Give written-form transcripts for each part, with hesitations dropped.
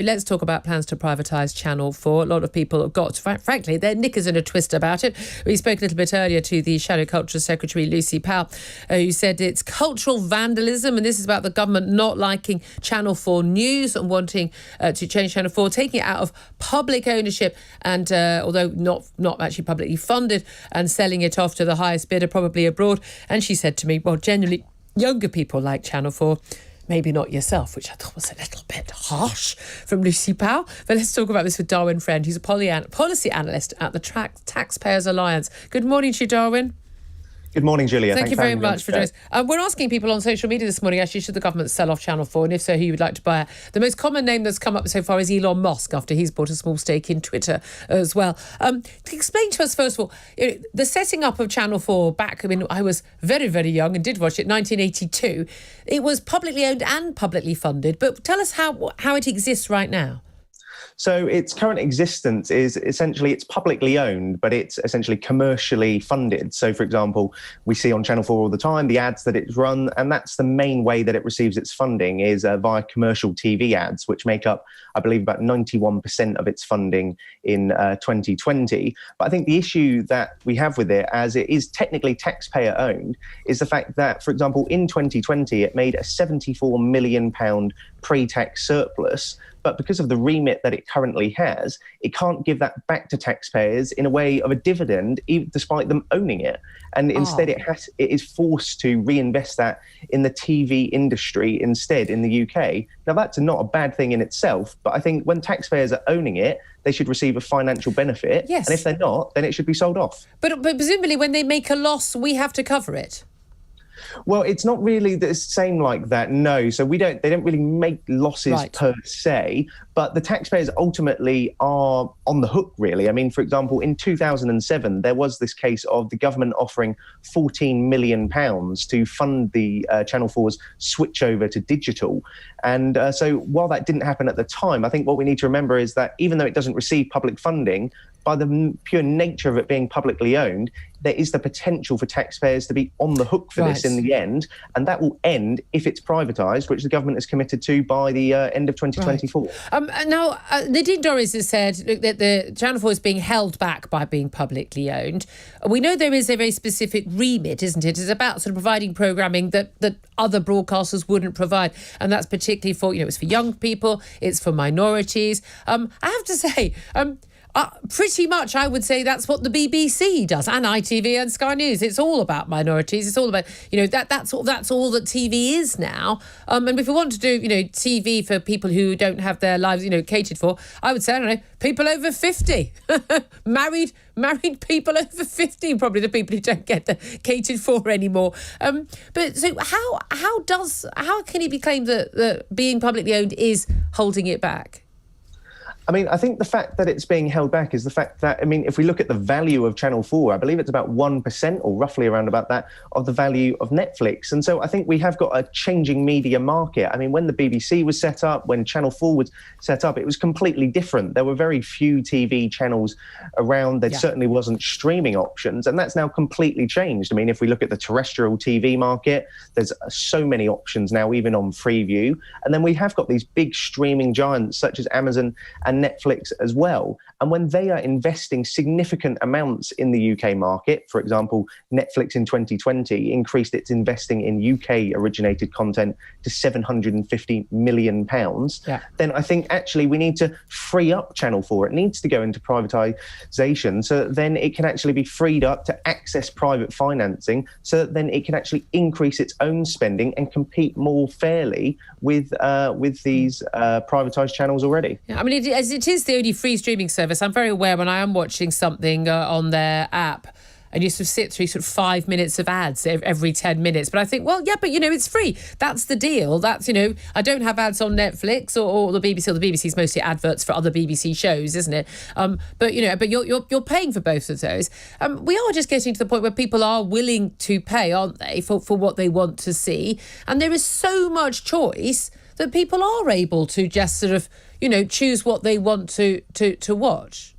Let's talk about plans to privatise Channel 4. A lot of people have got, frankly, their knickers in a twist about it. We spoke a little bit earlier to the Shadow Culture Secretary, Lucy Powell, who said it's cultural vandalism, and this is about the government not liking Channel 4 News and wanting to change Channel 4, taking it out of public ownership and, although not actually publicly funded, and selling it off to the highest bidder, probably abroad. And she said to me, well, generally, younger people like Channel 4. Maybe not yourself, which I thought was a little bit harsh from Lucy Powell. But let's talk about this with Darwin Friend, who's a policy analyst at the TaxPayers Alliance. Good morning to you, Darwin. Good morning, Julia. Thank you very much for joining us. We're asking people on social media this morning, actually, should the government sell off Channel 4? And if so, who you would like to buy it? The most common name that's come up so far is Elon Musk, after he's bought a small stake in Twitter as well. Explain to us, first of all, the setting up of Channel 4 back, I mean, I was very, very young and did watch it, 1982. It was publicly owned and publicly funded. But tell us how it exists right now. So its current existence is essentially it's publicly owned, but it's essentially commercially funded. So, for example, we see on Channel 4 all the time the ads that it's run, and that's the main way that it receives its funding is via commercial TV ads, which make up, I believe, about 91% of its funding in 2020. But I think the issue that we have with it, as it is technically taxpayer owned, is the fact that, for example, in 2020, it made a £74 million pre-tax surplus. But because of the remit that it currently has, it can't give that back to taxpayers in a way of a dividend, even despite them owning it. And instead, it is forced to reinvest that in the TV industry instead in the UK. Now, that's not a bad thing in itself, but I think when taxpayers are owning it, they should receive a financial benefit. Yes. And if they're not, then it should be sold off. But presumably when they make a loss, we have to cover it. Well, it's not really the same like that, no. So they don't really make losses per se, but the taxpayers ultimately are on the hook, really. I mean, for example, in 2007, there was this case of the government offering £14 million to fund the Channel 4's switch over to digital. And so while that didn't happen at the time, I think what we need to remember is that even though it doesn't receive public funding, by the pure nature of it being publicly owned, there is the potential for taxpayers to be on the hook for this in the end, and that will end if it's privatised, which the government is committed to by the end of 2024. Now, Nadine Dorries has said that the Channel 4 is being held back by being publicly owned. We know there is a very specific remit, isn't it? It's about sort of providing programming that other broadcasters wouldn't provide, and that's particularly for, it's for young people, it's for minorities. I have to say, pretty much, I would say that's what the BBC does, and ITV and Sky News. It's all about minorities. It's all about, that's all that TV is now. And if we want to do, TV for people who don't have their lives, catered for, I would say, I don't know, people over 50, married people over 50, probably the people who don't get catered for anymore. But so how can it be claimed that being publicly owned is holding it back? I mean, I think the fact that it's being held back is the fact that, if we look at the value of Channel 4, I believe it's about 1% or roughly around about that of the value of Netflix. And so I think we have got a changing media market. I mean, when the BBC was set up, when Channel 4 was set up, it was completely different. There were very few TV channels around. There certainly wasn't streaming options. And that's now completely changed. I mean, if we look at the terrestrial TV market, there's so many options now, even on Freeview. And then we have got these big streaming giants such as Amazon and Netflix as well. And when they are investing significant amounts in the UK market, for example, Netflix in 2020 increased its investing in UK originated content to £750 million, then I think actually we need to free up Channel 4. It needs to go into privatisation so that then it can actually be freed up to access private financing so that then it can actually increase its own spending and compete more fairly with these privatised channels already. Yeah, I mean, it is the only free streaming service. I'm very aware when I am watching something on their app and you sort of sit through sort of 5 minutes of ads every 10 minutes. But I think, well, yeah, but, it's free. That's the deal. That's, I don't have ads on Netflix or the BBC. Or the BBC's mostly adverts for other BBC shows, isn't it? But you're paying for both of those. We are just getting to the point where people are willing to pay, aren't they, for what they want to see. And there is so much choice that people are able to just sort of, choose what they want to watch.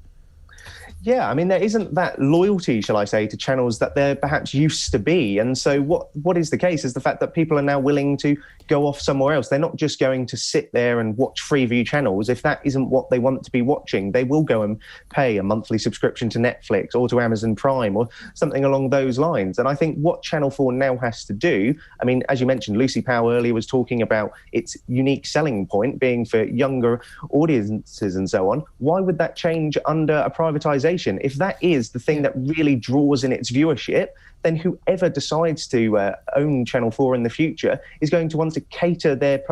Yeah, I mean, there isn't that loyalty, shall I say, to channels that there perhaps used to be. And so what is the case is the fact that people are now willing to go off somewhere else. They're not just going to sit there and watch Freeview channels. If that isn't what they want to be watching, they will go and pay a monthly subscription to Netflix or to Amazon Prime or something along those lines. And I think what Channel 4 now has to do, I mean, as you mentioned, Lucy Powell earlier was talking about its unique selling point being for younger audiences and so on. Why would that change under a privatisation? If that is the thing that really draws in its viewership, then whoever decides to own Channel 4 in the future is going to want to cater their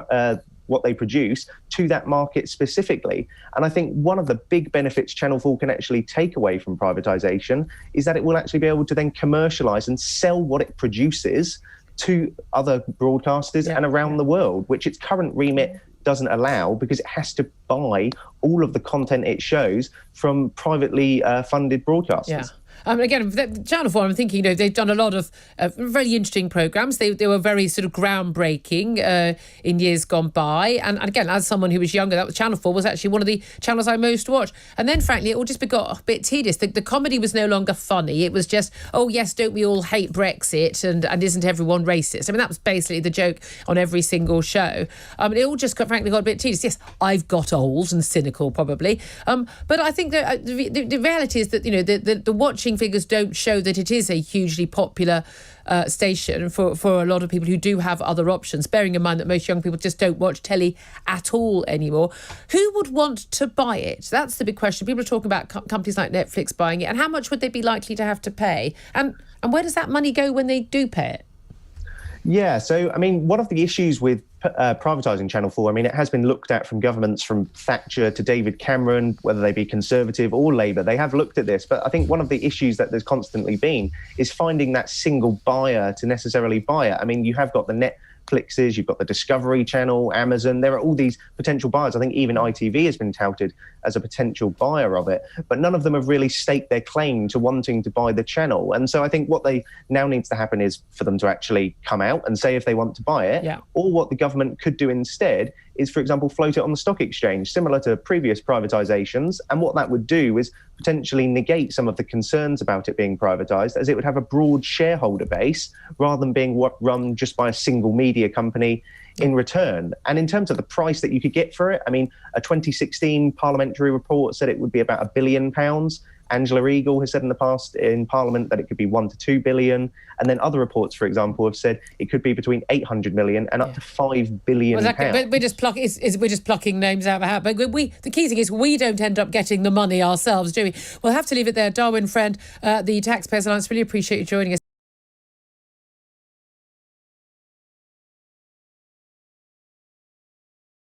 what they produce to that market specifically. And I think one of the big benefits Channel 4 can actually take away from privatisation is that it will actually be able to then commercialise and sell what it produces to other broadcasters and around the world, which its current remit doesn't allow, because it has to buy all of the content it shows from privately funded broadcasters. Yeah. Again, Channel 4, I'm thinking, they've done a lot of very interesting programmes. They were very sort of groundbreaking in years gone by. And again, as someone who was younger, that was Channel 4 was actually one of the channels I most watched. And then, frankly, it all just got a bit tedious. The comedy was no longer funny. It was just, oh, yes, don't we all hate Brexit? And isn't everyone racist? I mean, that was basically the joke on every single show. It all just, frankly, got a bit tedious. Yes, I've got old and cynical, probably. But I think that the reality is that, the watching figures don't show that it is a hugely popular station for a lot of people who do have other options, bearing in mind that most young people just don't watch telly at all anymore. Who would want to buy it? That's the big question. People are talking about companies like Netflix buying it, and how much would they be likely to have to pay? And where does that money go when they do pay it? Yeah, so, I mean, one of the issues with privatising Channel 4, I mean, it has been looked at from governments from Thatcher to David Cameron, whether they be Conservative or Labour. They have looked at this. But I think one of the issues that there's constantly been is finding that single buyer to necessarily buy it. I mean, you have got the Netflixes, you've got the Discovery Channel, Amazon. There are all these potential buyers. I think even ITV has been touted as a potential buyer of it, but none of them have really staked their claim to wanting to buy the channel. And so I think what they now needs to happen is for them to actually come out and say if they want to buy it, or what the government could do instead is, for example, float it on the stock exchange, similar to previous privatisations. And what that would do is potentially negate some of the concerns about it being privatised, as it would have a broad shareholder base rather than being run just by a single media company in return. And in terms of the price that you could get for it, I mean, a 2016 parliamentary report said it would be about £1 billion. Angela Eagle has said in the past in Parliament that it could be 1 to 2 billion. And then other reports, for example, have said it could be between 800 million and up to 5 billion pounds. But we're just plucking names out of a hat. But the key thing is we don't end up getting the money ourselves, do we? We'll have to leave it there. Darwin Friend, the Taxpayers Alliance, really appreciate you joining us.